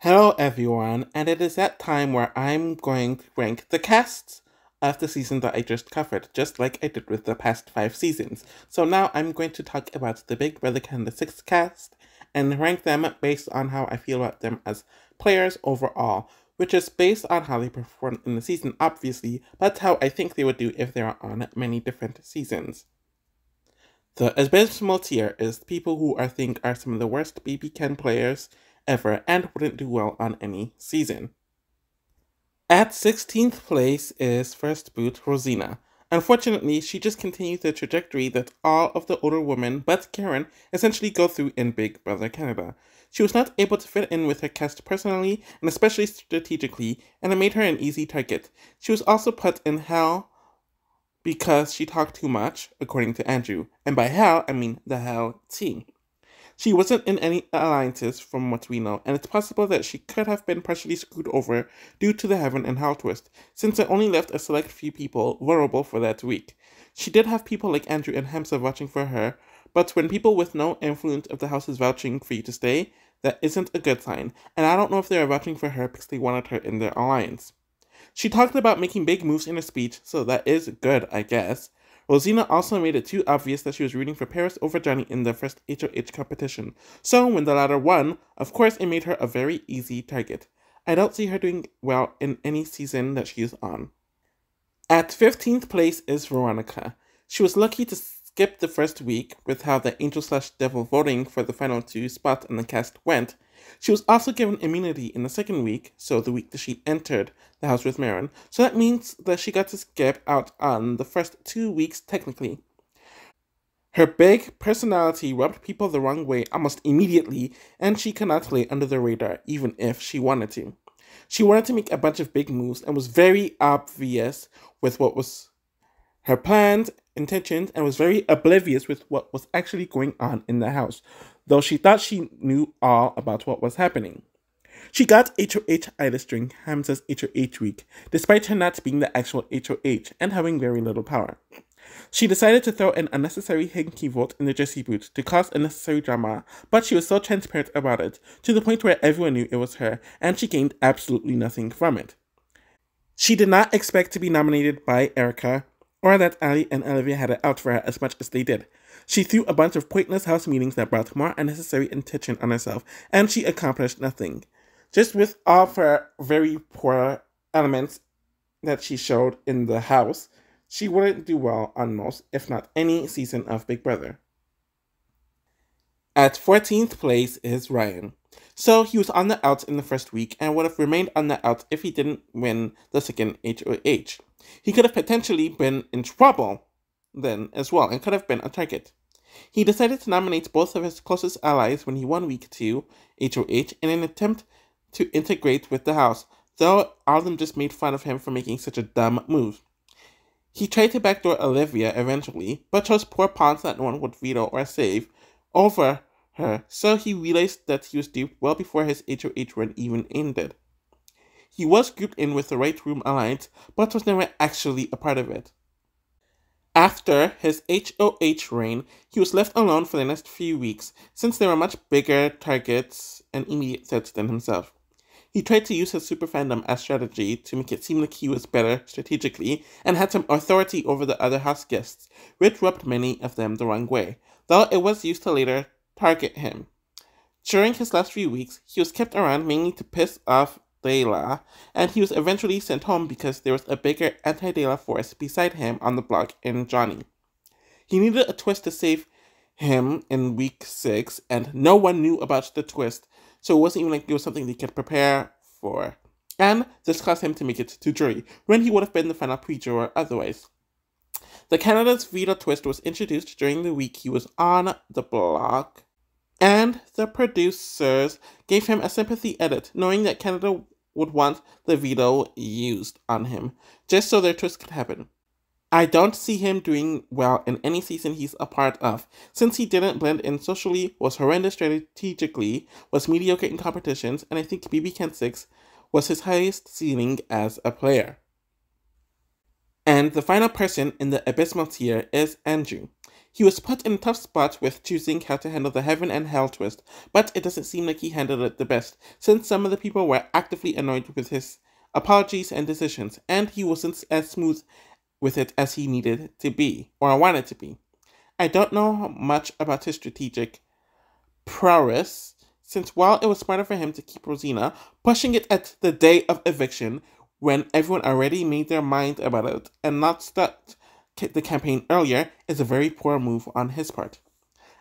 Hello, everyone, and it is that time where I'm going to rank the casts of the season that I just covered, just like I did with the past 5 seasons. So now I'm going to talk about the Big Brother Canada 6 cast and rank them based on how I feel about them as players overall, which is based on how they performed in the season, obviously, but how I think they would do if they are on many different seasons. The Abysmal tier is people who I think are some of the worst BBCAN players ever and wouldn't do well on any season. At 16th place is first boot Rosina. Unfortunately, she just continued the trajectory that all of the older women but Karen essentially go through in Big Brother Canada. She was not able to fit in with her cast personally and especially strategically, and it made her an easy target. She was also put in hell because she talked too much, according to Andrew, and by hell, I mean the hell team. She wasn't in any alliances from what we know, and it's possible that she could have been partially screwed over due to the Heaven and Hell twist, since it only left a select few people vulnerable for that week. She did have people like Andrew and Hamza vouching for her, but when people with no influence of the house is vouching for you to stay, that isn't a good sign, and I don't know if they are vouching for her because they wanted her in their alliance. She talked about making big moves in her speech, so that is good, I guess. Rosina also made it too obvious that she was rooting for Paris over Johnny in the first HOH competition, so when the latter won, of course it made her a very easy target. I don't see her doing well in any season that she is on. At 15th place is Veronica. She was lucky to skip the first week with how the Angel/Devil voting for the final 2 spots in the cast went. She was also given immunity in the second week, so the week that she entered the house with Marin, so that means that she got to skip out on the first 2 weeks technically. Her big personality rubbed people the wrong way almost immediately, and she cannot play under the radar even if she wanted to. She wanted to make a bunch of big moves and was very obvious with what was her plans, intentions, and was very oblivious with what was actually going on in the house, though she thought she knew all about what was happening. She got HOH-itis during Hamza's HOH week, despite her not being the actual HOH and having very little power. She decided to throw an unnecessary hinky vote in the Jessie boot to cause unnecessary drama, but she was so transparent about it, to the point where everyone knew it was her, and she gained absolutely nothing from it. She did not expect to be nominated by Erica, or that Ali and Olivia had it out for her as much as they did. She threw a bunch of pointless house meetings that brought more unnecessary attention on herself, and she accomplished nothing. Just with all of her very poor elements that she showed in the house, she wouldn't do well on most, if not any, season of Big Brother. At 14th place is Ryan. So he was on the outs in the first week and would have remained on the outs if he didn't win the second HOH. He could have potentially been in trouble then as well and could have been a target. He decided to nominate both of his closest allies when he won week 2 HOH in an attempt to integrate with the house, though all of them just made fun of him for making such a dumb move. He tried to backdoor Olivia eventually, but chose poor pawns that no one would veto or save over her, so he realized that he was duped well before his HOH run even ended. He was grouped in with the Right Room Alliance, but was never actually a part of it. After his HOH reign, he was left alone for the next few weeks, since there were much bigger targets and immediate threats than himself. He tried to use his super fandom as strategy to make it seem like he was better strategically and had some authority over the other house guests, which rubbed many of them the wrong way, though it was used to later target him. During his last few weeks, he was kept around mainly to piss off Dela, and he was eventually sent home because there was a bigger anti-Dela force beside him on the block in Johnny. He needed a twist to save him in week 6, and no one knew about the twist, so it wasn't even like it was something they could prepare for. And this caused him to make it to jury, when he would have been the final pre-juror otherwise. The Canada's veto twist was introduced during the week he was on the block, and the producers gave him a sympathy edit, knowing that Canada would want the veto used on him, just so their twist could happen. I don't see him doing well in any season he's a part of, since he didn't blend in socially, was horrendous strategically, was mediocre in competitions, and I think BBCAN6 was his highest ceiling as a player. And the final person in the Abysmal tier is Andrew. He was put in a tough spot with choosing how to handle the heaven and hell twist, but it doesn't seem like he handled it the best, since some of the people were actively annoyed with his apologies and decisions, and he wasn't as smooth with it as he needed to be, or wanted to be. I don't know much about his strategic prowess, since while it was smarter for him to keep Rosina, pushing it at the day of eviction when everyone already made their mind about it and not start the campaign earlier is a very poor move on his part.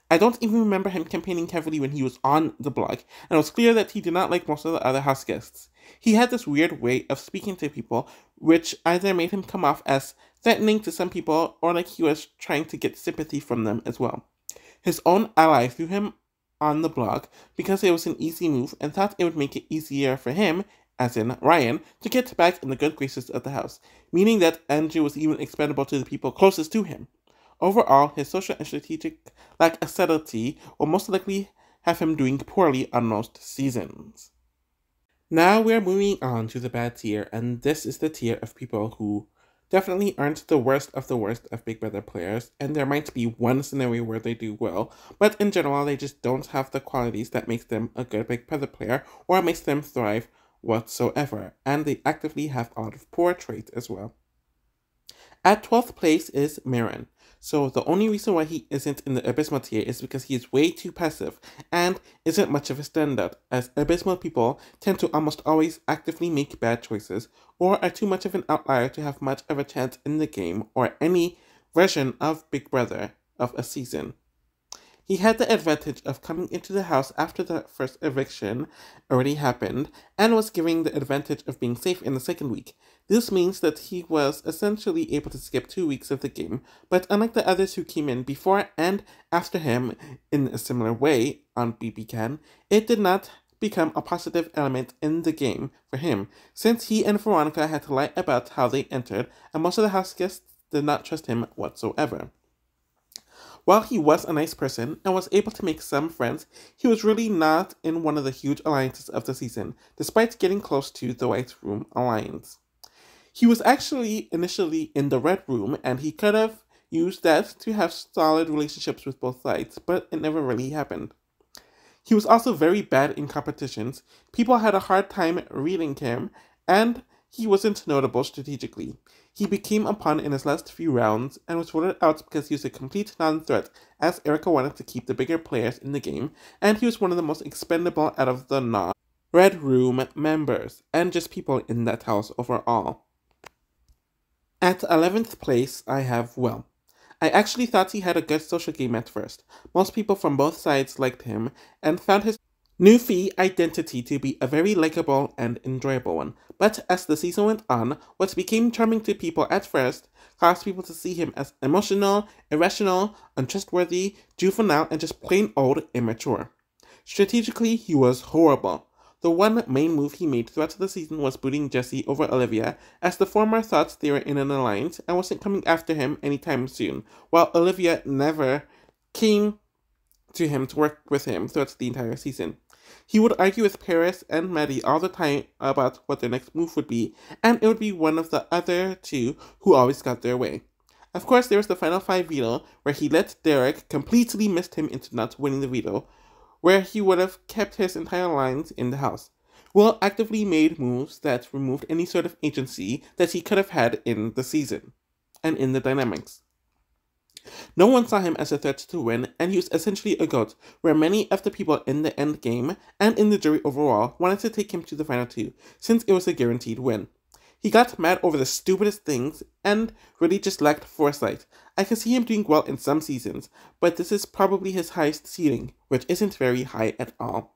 I don't even remember him campaigning heavily when he was on the block, and it was clear that he did not like most of the other house guests. He had this weird way of speaking to people, which either made him come off as threatening to some people or like he was trying to get sympathy from them as well. His own ally threw him on the block because it was an easy move and thought it would make it easier for him, as in Ryan, to get back in the good graces of the house, meaning that Andrew was even expendable to the people closest to him. Overall, his social and strategic lack of subtlety will most likely have him doing poorly on most seasons. Now we're moving on to the bad tier, and this is the tier of people who definitely aren't the worst of Big Brother players, and there might be one scenario where they do well, but in general they just don't have the qualities that makes them a good Big Brother player or makes them thrive whatsoever, and they actively have a lot of poor traits as well. At 12th place is Marin. So the only reason why he isn't in the Abysmal tier is because he is way too passive and isn't much of a standout, as Abysmal people tend to almost always actively make bad choices or are too much of an outlier to have much of a chance in the game or any version of Big Brother of a season. He had the advantage of coming into the house after the first eviction already happened and was given the advantage of being safe in the second week. This means that he was essentially able to skip 2 weeks of the game, but unlike the others who came in before and after him in a similar way on BBCAN, it did not become a positive element in the game for him, since he and Veronica had to lie about how they entered, and most of the house guests did not trust him whatsoever. While he was a nice person and was able to make some friends, he was really not in one of the huge alliances of the season, despite getting close to the White Room alliance. He was actually initially in the Red Room, and he could have used that to have solid relationships with both sides, but it never really happened. He was also very bad in competitions. People had a hard time reading him, and he wasn't notable strategically. He became a pawn in his last few rounds and was voted out because he was a complete non-threat, as Erica wanted to keep the bigger players in the game, and he was one of the most expendable out of the non-Red Room members, and just people in that house overall. At 11th place, I have Will. I actually thought he had a good social game at first. Most people from both sides liked him, and found his Newfie identity to be a very likable and enjoyable one, but as the season went on, what became charming to people at first caused people to see him as emotional, irrational, untrustworthy, juvenile, and just plain old immature. Strategically, he was horrible. The one main move he made throughout the season was booting Jesse over Olivia, as the former thought they were in an alliance and wasn't coming after him anytime soon, while Olivia never came to him to work with him throughout the entire season. He would argue with Paris and Maddie all the time about what their next move would be, and it would be one of the other two who always got their way. Of course, there was the final 5 veto, where he let Derek completely missed him into not winning the veto, where he would have kept his entire lines in the house. Will actively made moves that removed any sort of agency that he could have had in the season, and in the dynamics. No one saw him as a threat to win, and he was essentially a goat, where many of the people in the end game, and in the jury overall, wanted to take him to the final 2, since it was a guaranteed win. He got mad over the stupidest things, and really just lacked foresight. I can see him doing well in some seasons, but this is probably his highest ceiling, which isn't very high at all.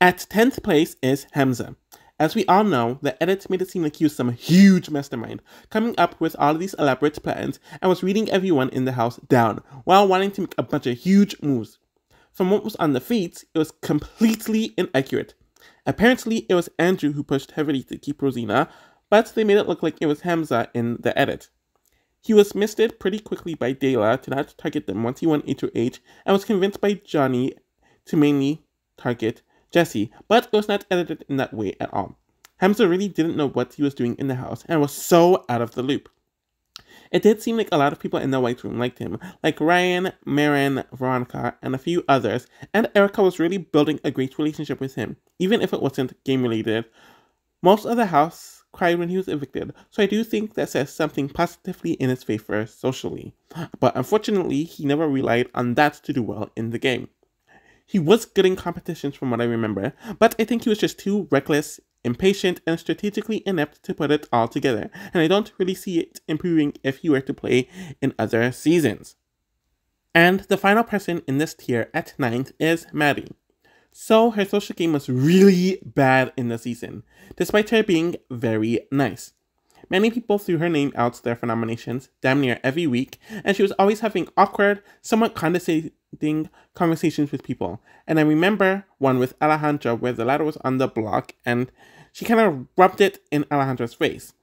At 10th place is Hamza. As we all know, the edit made it seem like he was some huge mastermind, coming up with all of these elaborate plans and was reading everyone in the house down, while wanting to make a bunch of huge moves. From what was on the feeds, it was completely inaccurate. Apparently, it was Andrew who pushed heavily to keep Rosina, but they made it look like it was Hamza in the edit. He was misted pretty quickly by Dayla to not target them once he won HOH, and was convinced by Johnny to mainly target Jesse, but it was not edited in that way at all. Hamza really didn't know what he was doing in the house and was so out of the loop. It did seem like a lot of people in the White Room liked him, like Ryan, Marin, Veronica, and a few others, and Erica was really building a great relationship with him, even if it wasn't game-related. Most of the house cried when he was evicted, so I do think that says something positively in his favor socially. But unfortunately, he never relied on that to do well in the game. He was good in competitions from what I remember, but I think he was just too reckless, impatient, and strategically inept to put it all together, and I don't really see it improving if he were to play in other seasons. And the final person in this tier at 9th is Maddie. So her social game was really bad in the season, despite her being very nice. Many people threw her name out there for nominations damn near every week, and she was always having awkward, somewhat condescending conversations with people. And I remember one with Alejandra where the latter was on the block and she kind of rubbed it in Alejandra's face.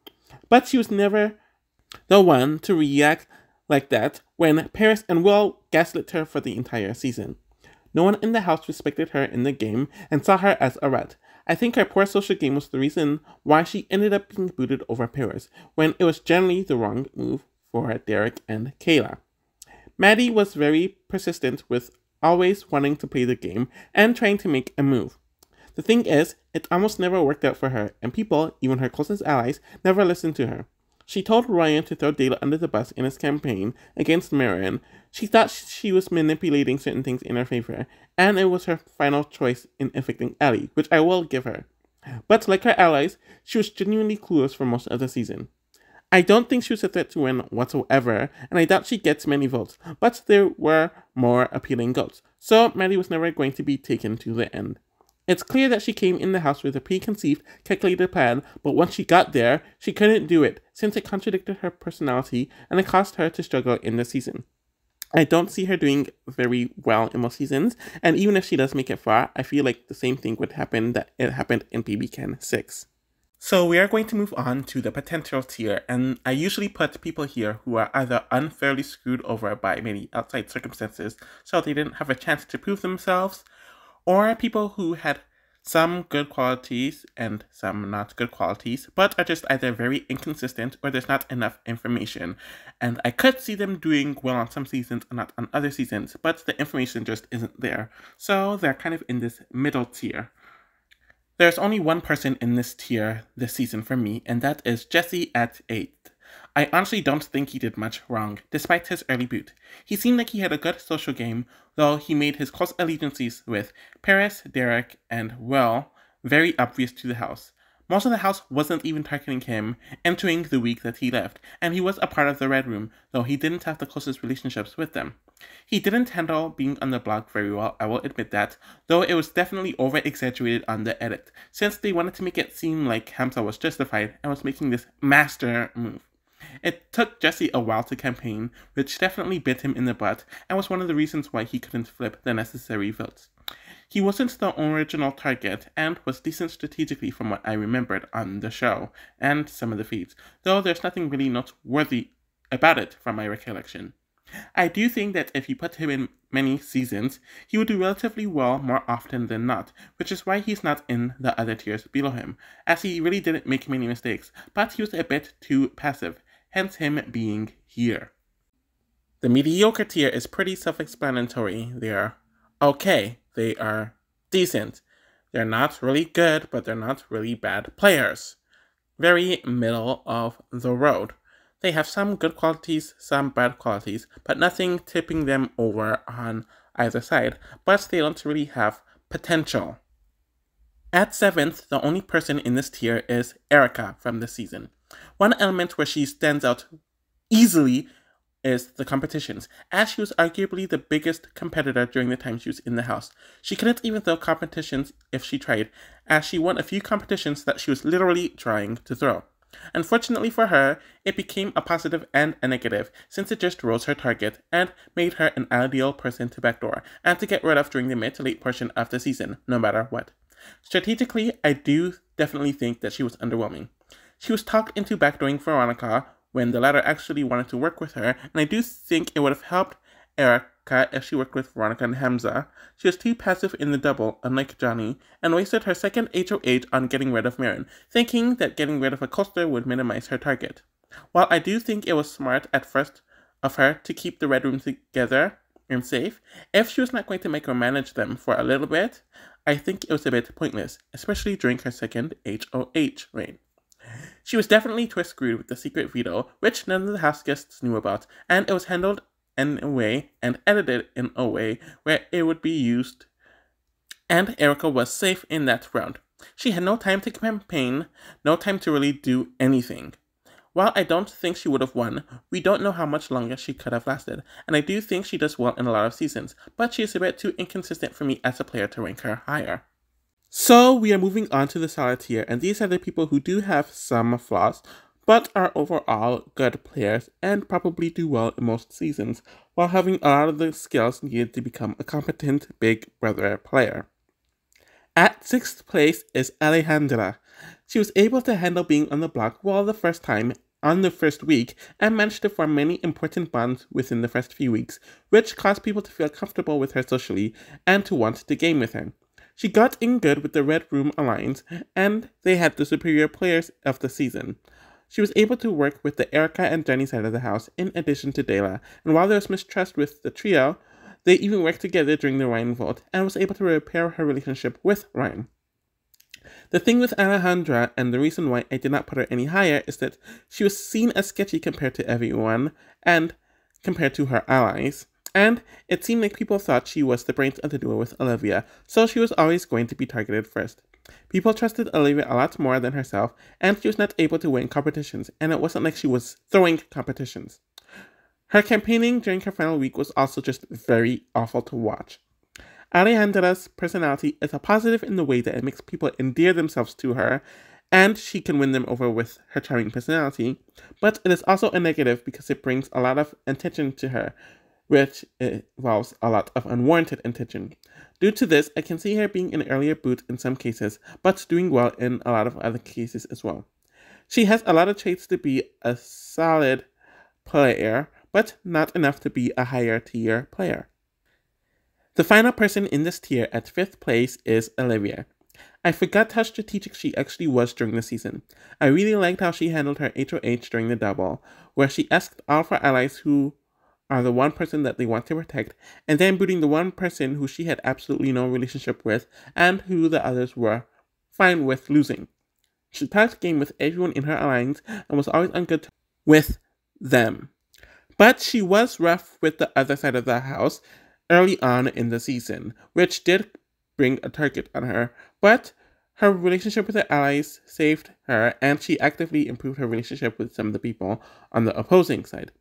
But she was never the one to react like that when Paris and Will gaslit her for the entire season. No one in the house respected her in the game and saw her as a rat. I think her poor social game was the reason why she ended up being booted over Paris, when it was generally the wrong move for Derek and Kayla. Maddie was very persistent with always wanting to play the game and trying to make a move. The thing is, it almost never worked out for her, and people, even her closest allies, never listened to her. She told Ryan to throw Dale under the bus in his campaign against Marin. She thought she was manipulating certain things in her favor, and it was her final choice in evicting Ellie, which I will give her. But like her allies, she was genuinely clueless for most of the season. I don't think she was a threat to win whatsoever, and I doubt she gets many votes, but there were more appealing goats, so Maddie was never going to be taken to the end. It's clear that she came in the house with a preconceived, calculated plan, but once she got there, she couldn't do it, since it contradicted her personality and it caused her to struggle in the season. I don't see her doing very well in most seasons, and even if she does make it far, I feel like the same thing would happen that it happened in BBCAN6. So we are going to move on to the potential tier, and I usually put people here who are either unfairly screwed over by many outside circumstances, so they didn't have a chance to prove themselves, or people who had some good qualities and some not good qualities, but are just either very inconsistent or there's not enough information. And I could see them doing well on some seasons and not on other seasons, but the information just isn't there. So they're kind of in this middle tier. There's only one person in this tier this season for me, and that is Jesse at 8th. I honestly don't think he did much wrong, despite his early boot. He seemed like he had a good social game, though he made his close allegiances with Paris, Derek, and Will very obvious to the house. Most of the house wasn't even targeting him entering the week that he left, and he was a part of the Red Room, though he didn't have the closest relationships with them. He didn't handle being on the block very well, I will admit that, though it was definitely over-exaggerated on the edit, since they wanted to make it seem like Hamza was justified and was making this master move. It took Jesse a while to campaign, which definitely bit him in the butt, and was one of the reasons why he couldn't flip the necessary votes. He wasn't the original target, and was decent strategically from what I remembered on the show, and some of the feeds, though there's nothing really noteworthy about it from my recollection. I do think that if you put him in many seasons, he would do relatively well more often than not, which is why he's not in the other tiers below him, as he really didn't make many mistakes, but he was a bit too passive, hence him being here. The mediocre tier is pretty self-explanatory. They are okay, they are decent. They're not really good, but they're not really bad players. Very middle of the road. They have some good qualities, some bad qualities, but nothing tipping them over on either side, but they don't really have potential. At 7th, the only person in this tier is Erica from this season. One element where she stands out easily is the competitions, as she was arguably the biggest competitor during the time she was in the house. She couldn't even throw competitions if she tried, as she won a few competitions that she was literally trying to throw. Unfortunately for her, it became a positive and a negative, since it just rose her target and made her an ideal person to backdoor and to get rid of during the mid to late portion of the season, no matter what. Strategically, I do definitely think that she was underwhelming. She was talked into backdooring Veronica when the latter actually wanted to work with her, and I do think it would have helped Erica if she worked with Veronica and Hamza. She was too passive in the double, unlike Johnny, and wasted her second HOH on getting rid of Marin, thinking that getting rid of a coaster would minimize her target. While I do think it was smart at first of her to keep the Red Room together and safe, if she was not going to micromanage them for a little bit, I think it was a bit pointless, especially during her second HOH reign. She was definitely twist screwed with the secret veto, which none of the house guests knew about, and it was handled in a way and edited in a way where it would be used, and Erica was safe in that round. She had no time to campaign, no time to really do anything. While I don't think she would have won, we don't know how much longer she could have lasted, and I do think she does well in a lot of seasons, but she is a bit too inconsistent for me as a player to rank her higher. So we are moving on to the solid tier, and these are the people who do have some flaws, but are overall good players and probably do well in most seasons, while having a lot of the skills needed to become a competent Big Brother player. At 6th place is Alejandra. She was able to handle being on the block well the first time on the first week and managed to form many important bonds within the first few weeks, which caused people to feel comfortable with her socially and to want to game with her. She got in good with the Red Room Alliance, and they had the superior players of the season. She was able to work with the Erica and Jenny side of the house in addition to Dela, and while there was mistrust with the trio, they even worked together during the Ryan vote and was able to repair her relationship with Ryan. The thing with Alejandra, and the reason why I did not put her any higher, is that she was seen as sketchy compared to everyone and compared to her allies. And it seemed like people thought she was the brains of the duo with Olivia, so she was always going to be targeted first. People trusted Olivia a lot more than herself, and she was not able to win competitions, and it wasn't like she was throwing competitions. Her campaigning during her final week was also just very awful to watch. Alejandra's personality is a positive in the way that it makes people endear themselves to her, and she can win them over with her charming personality, but it is also a negative because it brings a lot of attention to her, which involves a lot of unwarranted attention. Due to this, I can see her being an earlier boot in some cases, but doing well in a lot of other cases as well. She has a lot of traits to be a solid player, but not enough to be a higher tier player. The final person in this tier at 5th place is Olivia. I forgot how strategic she actually was during the season. I really liked how she handled her HOH during the double, where she asked all of her allies who are the one person that they want to protect, and then booting the one person who she had absolutely no relationship with, and who the others were fine with losing. She talked game with everyone in her alliance, and was always on good terms with them. But she was rough with the other side of the house early on in the season, which did bring a target on her, but her relationship with her allies saved her, and she actively improved her relationship with some of the people on the opposing side.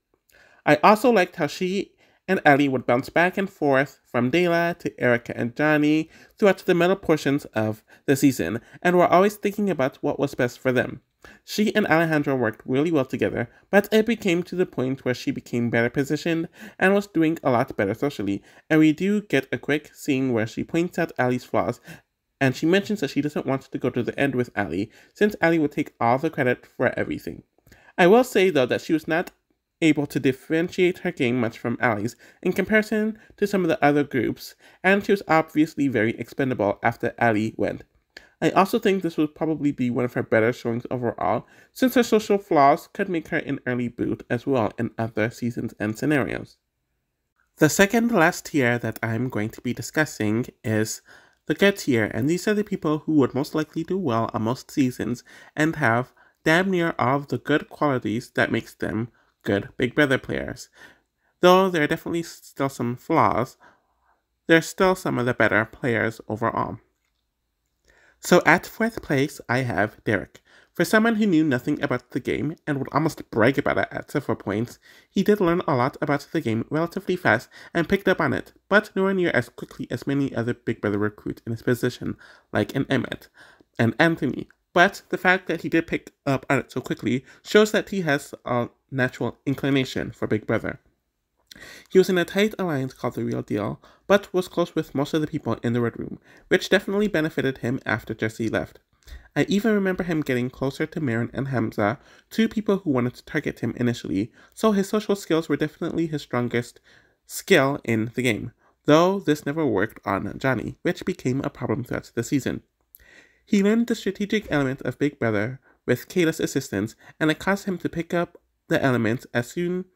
I also liked how she and Ellie would bounce back and forth from Dela to Erica and Johnny throughout the middle portions of the season, and were always thinking about what was best for them. She and Alejandra worked really well together, but it became to the point where she became better positioned and was doing a lot better socially, and we do get a quick scene where she points out Allie's flaws, and she mentions that she doesn't want to go to the end with Allie, since Allie would take all the credit for everything. I will say, though, that she was not able to differentiate her game much from Allie's in comparison to some of the other groups, and she was obviously very expendable after Allie went. I also think this would probably be one of her better showings overall, since her social flaws could make her an early boot as well in other seasons and scenarios. The second last tier that I'm going to be discussing is the good tier, and these are the people who would most likely do well on most seasons and have damn near all of the good qualities that makes them good Big Brother players. Though there are definitely still some flaws, they're still some of the better players overall. So at 4th place, I have Derek. For someone who knew nothing about the game and would almost brag about it at several points, he did learn a lot about the game relatively fast and picked up on it, but nowhere near as quickly as many other Big Brother recruits in his position, like an Emmett and Anthony. But the fact that he did pick up on it so quickly shows that he has a natural inclination for Big Brother. He was in a tight alliance called The Real Deal, but was close with most of the people in the Red Room, which definitely benefited him after Jesse left. I even remember him getting closer to Marin and Hamza, two people who wanted to target him initially, so his social skills were definitely his strongest skill in the game, though this never worked on Johnny, which became a problem throughout the season. He learned the strategic element of Big Brother with Kayla's assistance, and it caused him to pick up the elements as soon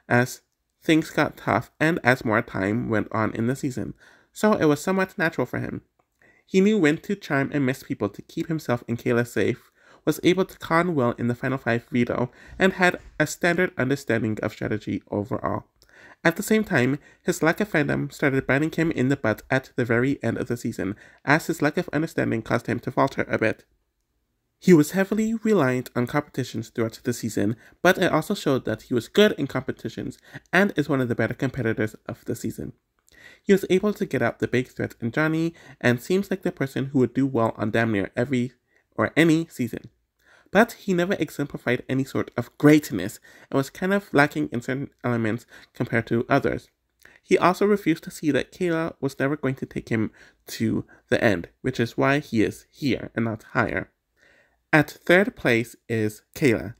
as things got tough and as more time went on in the season, so it was somewhat natural for him. He knew when to charm and miss people to keep himself and Kayla safe, was able to con well in the Final 5 veto, and had a standard understanding of strategy overall. At the same time, his lack of fandom started biting him in the butt at the very end of the season, as his lack of understanding caused him to falter a bit. He was heavily reliant on competitions throughout the season, but it also showed that he was good in competitions and is one of the better competitors of the season. He was able to get out the big threat in Johnny, and seems like the person who would do well on damn near every or any season. But he never exemplified any sort of greatness and was kind of lacking in certain elements compared to others. He also refused to see that Kayla was never going to take him to the end, which is why he is here and not higher. At third place is Kayla.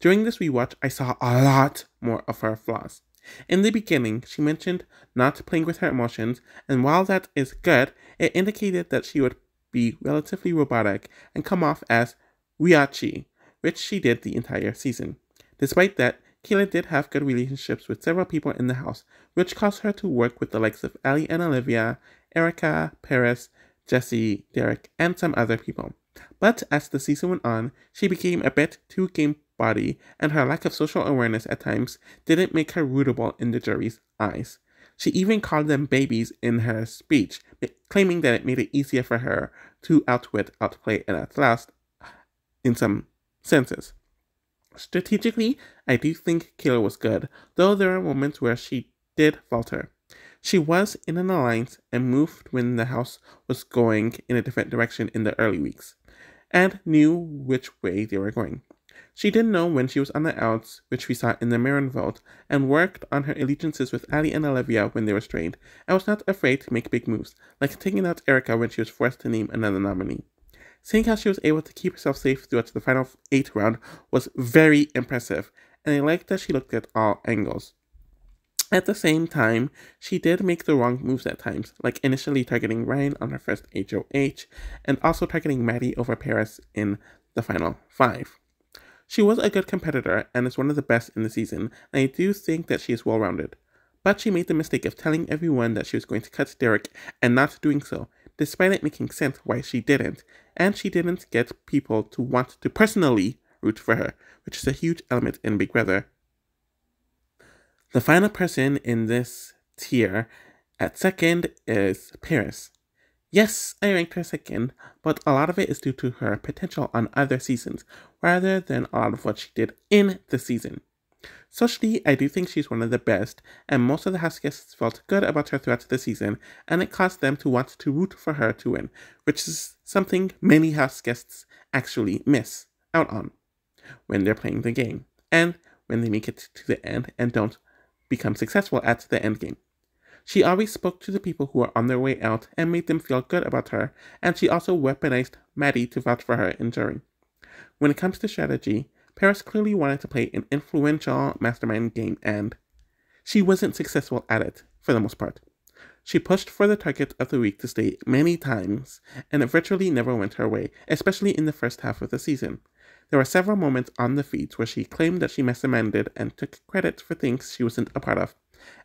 During this rewatch, I saw a lot more of her flaws. In the beginning, she mentioned not playing with her emotions, and while that is good, it indicated that she would be relatively robotic and come off as Riachi, which she did the entire season. Despite that, Kayla did have good relationships with several people in the house, which caused her to work with the likes of Ali and Olivia, Erica, Paris, Jesse, Derek, and some other people. But as the season went on, she became a bit too game body, and her lack of social awareness at times didn't make her rootable in the jury's eyes. She even called them babies in her speech, claiming that it made it easier for her to outwit, outplay, and outlast in some senses. Strategically, I do think Kayla was good, though there are moments where she did falter. She was in an alliance and moved when the house was going in a different direction in the early weeks, and knew which way they were going. She didn't know when she was on the outs, which we saw in the Marin vote, and worked on her allegiances with Ali and Olivia when they were strained, and was not afraid to make big moves, like taking out Erica when she was forced to name another nominee. Seeing how she was able to keep herself safe throughout the final 8 round was very impressive, and I liked that she looked at all angles. At the same time, she did make the wrong moves at times, like initially targeting Ryan on her first HOH, and also targeting Maddie over Paris in the final 5. She was a good competitor and is one of the best in the season, and I do think that she is well-rounded. But she made the mistake of telling everyone that she was going to cut Derek and not doing so, despite it making sense why she didn't, and she didn't get people to want to personally root for her, which is a huge element in Big Brother. The final person in this tier at second is Paris. Yes, I ranked her second, but a lot of it is due to her potential on other seasons, rather than a lot of what she did in the season. Socially, I do think she's one of the best, and most of the house guests felt good about her throughout the season, and it caused them to want to root for her to win, which is something many house guests actually miss out on when they're playing the game, and when they make it to the end and don't become successful at the end game. She always spoke to the people who were on their way out and made them feel good about her, and she also weaponized Maddie to vouch for her in jury. When it comes to strategy, Paris clearly wanted to play an influential mastermind game, and she wasn't successful at it, for the most part. She pushed for the target of the week to stay many times, and it virtually never went her way, especially in the first half of the season. There were several moments on the feeds where she claimed that she masterminded and took credit for things she wasn't a part of.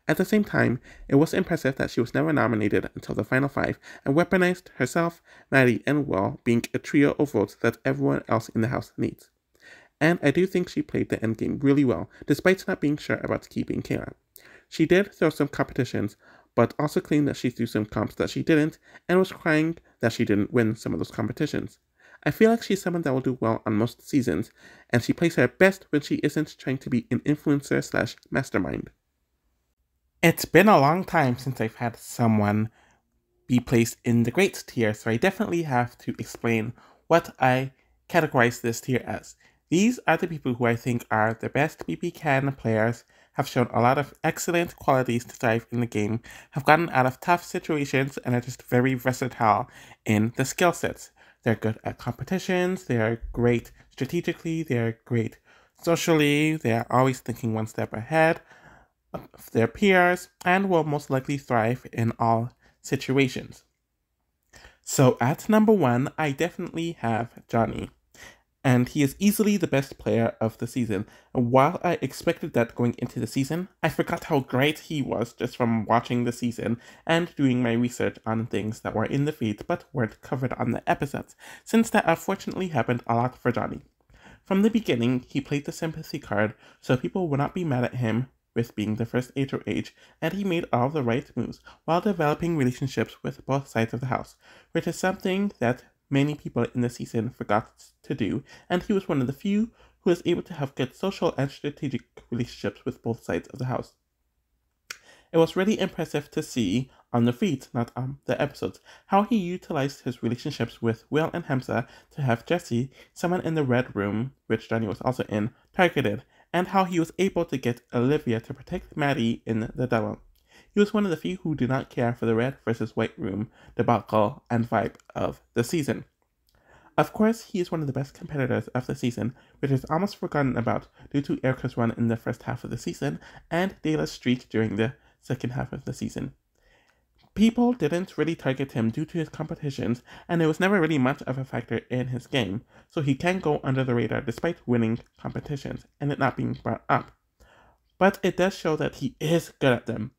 At the same time, it was impressive that she was never nominated until the final 5 and weaponized herself, Maddie, and Will being a trio of votes that everyone else in the house needs. And I do think she played the endgame really well, despite not being sure about keeping Kayla. She did throw some competitions, but also claimed that she threw some comps that she didn't, and was crying that she didn't win some of those competitions. I feel like she's someone that will do well on most seasons, and she plays her best when she isn't trying to be an influencer / mastermind. It's been a long time since I've had someone be placed in the greats tier, so I definitely have to explain what I categorize this tier as. These are the people who I think are the best BBCAN players, have shown a lot of excellent qualities to thrive in the game, have gotten out of tough situations, and are just very versatile in the skill sets. They're good at competitions, they're great strategically, they're great socially, they're always thinking one step ahead of their peers, and will most likely thrive in all situations. So at number 1, I definitely have Johnny. And he is easily the best player of the season. And while I expected that going into the season, I forgot how great he was just from watching the season and doing my research on things that were in the feed but weren't covered on the episodes, since that unfortunately happened a lot for Johnny. From the beginning, he played the sympathy card so people would not be mad at him with being the first HOH, and he made all the right moves while developing relationships with both sides of the house, which is something that many people in the season forgot to do, and he was one of the few who was able to have good social and strategic relationships with both sides of the house. It was really impressive to see on the feed, not on the episodes, how he utilized his relationships with Will and Hamza to have Jesse, someone in the red room, which Johnny was also in, targeted, and how he was able to get Olivia to protect Maddie in the duel. He was one of the few who did not care for the red versus white room debacle and vibe of the season. Of course, he is one of the best competitors of the season, which is almost forgotten about due to Erica's run in the first half of the season and Dayla's streak during the second half of the season. People didn't really target him due to his competitions, and it was never really much of a factor in his game, so he can go under the radar despite winning competitions and it not being brought up. But it does show that he is good at them.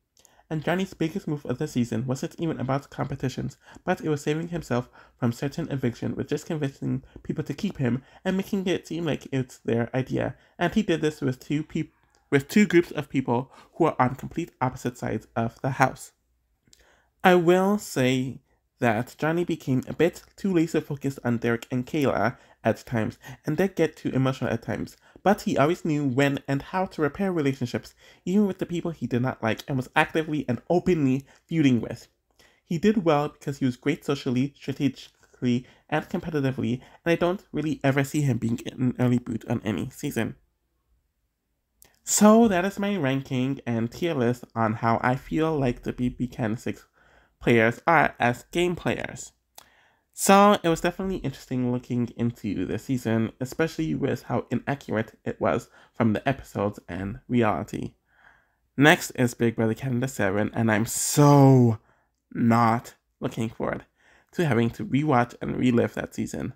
And Johnny's biggest move of the season wasn't even about competitions, but it was saving himself from certain eviction with just convincing people to keep him and making it seem like it's their idea. And he did this with two groups of people who are on complete opposite sides of the house. I will say that Johnny became a bit too laser focused on Derek and Kayla at times, and did get too emotional at times, but he always knew when and how to repair relationships, even with the people he did not like and was actively and openly feuding with. He did well because he was great socially, strategically, and competitively, and I don't really ever see him being an early boot on any season. So that is my ranking and tier list on how I feel like the BBCAN6 players are as game players. So it was definitely interesting looking into the season, especially with how inaccurate it was from the episodes and reality. Next is Big Brother Canada 7, and I'm so not looking forward to having to rewatch and relive that season.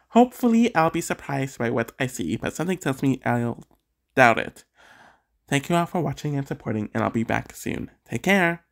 Hopefully I'll be surprised by what I see, but something tells me I'll doubt it. Thank you all for watching and supporting, and I'll be back soon. Take care!